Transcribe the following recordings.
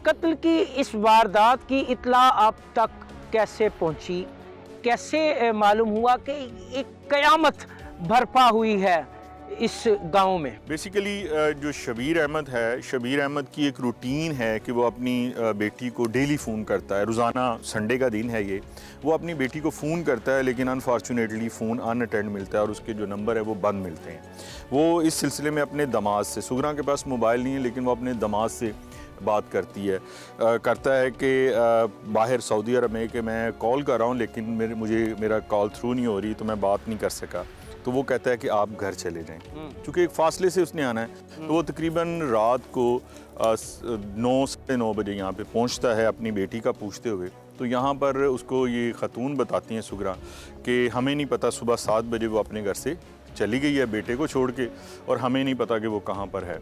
कत्ल की इस वारदात की इत्ला आप तक कैसे पहुंची? कैसे मालूम हुआ कि एक कयामत बर्पा हुई है इस गांव में? बेसिकली जो शबीर अहमद है, शबीर अहमद की एक रूटीन है कि वो अपनी बेटी को डेली फ़ोन करता है। रोज़ाना संडे का दिन है ये, वो अपनी बेटी को फ़ोन करता है, लेकिन अनफॉर्चुनेटली फ़ोन अनअटेंड मिलता है और उसके जो नंबर है वो बंद मिलते हैं। वो इस सिलसिले में अपने दामाद से, सुगरा के पास मोबाइल नहीं है लेकिन वो अपने दामाद से बात करती है, करता है कि बाहर सऊदी अरब में कि मैं कॉल कर रहा हूँ लेकिन मेरा कॉल थ्रू नहीं हो रही तो मैं बात नहीं कर सका। तो वो कहता है कि आप घर चले जाएं, क्योंकि एक फासले से उसने आना है। तो वो तकरीबन रात को 9-9:30 बजे यहाँ पे पहुँचता है अपनी बेटी का पूछते हुए। तो यहाँ पर उसको ये ख़तून बताती हैं सुगरा कि हमें नहीं पता, सुबह 7 बजे वो अपने घर से चली गई है बेटे को छोड़ के, और हमें नहीं पता कि वो कहाँ पर है।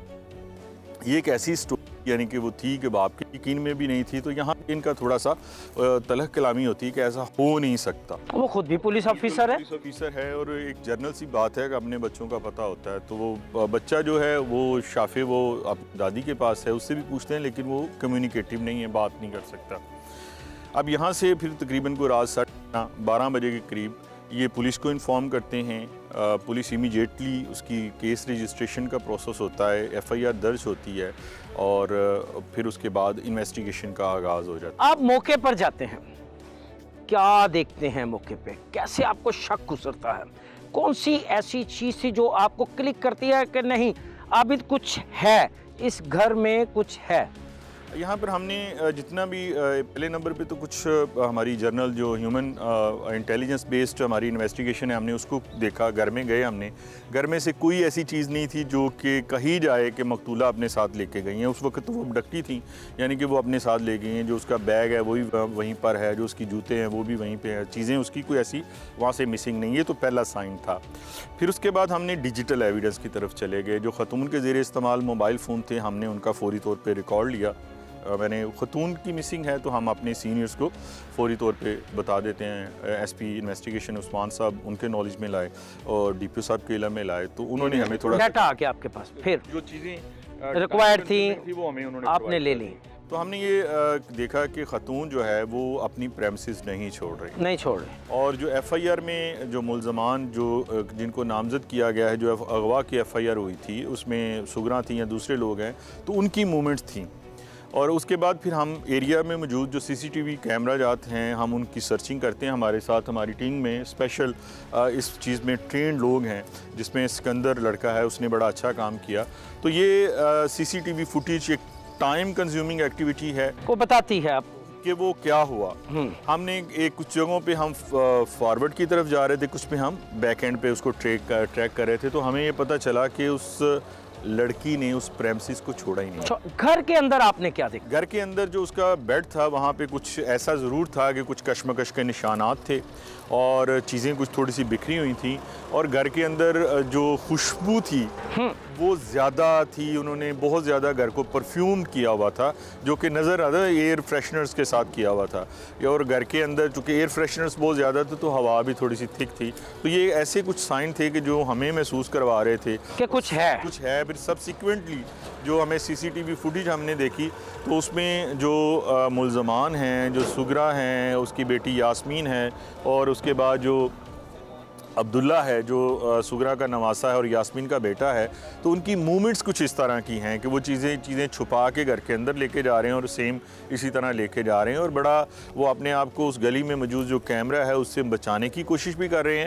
ये एक ऐसी स्टोरी यानी कि वो थी कि बाप के यकीन में भी नहीं थी। तो यहाँ इनका थोड़ा सा तलख कलामी होती है कि ऐसा हो नहीं सकता। वो खुद भी पुलिस ऑफिसर है, पुलिस ऑफिसर है, और एक जर्नल सी बात है कि अपने बच्चों का पता होता है। तो वो बच्चा जो है वो शाफे वो अपनी दादी के पास है, उससे भी पूछते हैं लेकिन वो कम्युनिकेटिव नहीं है, बात नहीं कर सकता। अब यहाँ से फिर तकरीबन को रात 12:30 बजे के करीब ये पुलिस को इन्फॉर्म करते हैं। पुलिस इमीडिएटली उसकी केस रजिस्ट्रेशन का प्रोसेस होता है, FIR दर्ज होती है और फिर उसके बाद इन्वेस्टिगेशन का आगाज़ हो जाता है। आप मौके पर जाते हैं, क्या देखते हैं मौके पे? कैसे आपको शक गुजरता है? कौन सी ऐसी चीज़ थी जो आपको क्लिक करती है कि नहीं अभी कुछ है, इस घर में कुछ है? यहाँ पर हमने जितना भी पहले नंबर पे तो कुछ हमारी जर्नल जो ह्यूमन इंटेलिजेंस बेस्ड हमारी इन्वेस्टिगेशन है, हमने उसको देखा। घर में गए हमने, घर में से कोई ऐसी चीज़ नहीं थी जो कि कही जाए कि मकतूला अपने साथ लेके गई हैं। उस वक्त तो वो अबडक्टी थी, यानी कि वो अपने साथ ले गई हैं। जो उसका बैग है वही वहीं पर है, जो उसकी जूते हैं वो भी वहीं पर है, चीज़ें उसकी कोई ऐसी वहाँ से मिसिंग नहीं है। तो पहला साइन था। फिर उसके बाद हमने डिजिटल एविडेंस की तरफ चले गए। जो ख़तून के ज़ेरे इस्तेमाल मोबाइल फ़ोन थे, हमने उनका फौरी तौर पर रिकॉर्ड लिया। मैंने ख़तून की मिसिंग है तो हम अपने सीनियर्स को फौरी तौर पे बता देते हैं। SP इन्वेस्टिगेशन उस्मान साहब उनके नॉलेज में लाए और DPO साहब के इलम में लाए, तो उन्होंने हमें थोड़ा डाटा आ गया आपके पास, फिर जो चीज़ें रिक्वायर्ड थी वो हमें उन्होंने आपने ले ली। तो हमने ये देखा कि ख़तून जो है वो अपनी प्रेमिसेस नहीं छोड़ रही, और जो FIR में जो मुल्ज़मान जो जिनको नामज़द किया गया है, जो अगवा की FIR हुई थी उसमें सुगरा थी या दूसरे लोग हैं, तो उनकी मूवमेंट्स थी। और उसके बाद फिर हम एरिया में मौजूद जो CCTV कैमरा जाते हैं, हम उनकी सर्चिंग करते हैं। हमारे साथ हमारी टीम में स्पेशल इस चीज़ में ट्रेंड लोग हैं, जिसमें सिकंदर लड़का है, उसने बड़ा अच्छा काम किया। तो ये CCTV फुटेज एक टाइम कंज्यूमिंग एक्टिविटी है, वो बताती है आप कि वो क्या हुआ। हमने एक कुछ जगहों पे हम फॉरवर्ड की तरफ जा रहे थे, कुछ पे हम बैक एंड पे उसको ट्रैक कर रहे थे। तो हमें ये पता चला कि उस लड़की ने उस प्रेमिसेस को छोड़ा ही नहीं। घर के अंदर आपने क्या देखा? घर के अंदर जो उसका बेड था वहाँ पे कुछ ऐसा ज़रूर था कि कुछ कशमकश के निशानात थे और चीज़ें कुछ थोड़ी सी बिखरी हुई थी, और घर के अंदर जो खुशबू थी वो ज़्यादा थी। उन्होंने बहुत ज़्यादा घर को परफ्यूम किया हुआ था, जो कि नज़र आता है एयर फ्रेशनर्स के साथ किया हुआ था। और घर के अंदर चूँकि एयर फ्रेशनर्स बहुत ज़्यादा थे तो हवा भी थोड़ी सी थिक थी। तो ये ऐसे कुछ साइन थे कि जो हमें महसूस करवा रहे थे कि कुछ है। फिर सब्सिक्वेंटली जो हमें CCTV फुटेज हमने देखी तो उसमें जो मुल्ज़मान हैं, जो सुगरा हैं, उसकी बेटी यास्मीन है, और उसके बाद जो अब्दुल्ला है जो सुगरा का नवासा है और यास्मीन का बेटा है, तो उनकी मूवमेंट्स कुछ इस तरह की हैं कि वो चीज़ें छुपा के घर के अंदर लेके जा रहे हैं और सेम इसी तरह लेके जा रहे हैं, और बड़ा वो अपने आप को उस गली में मौजूद जो कैमरा है उससे बचाने की कोशिश भी कर रहे हैं।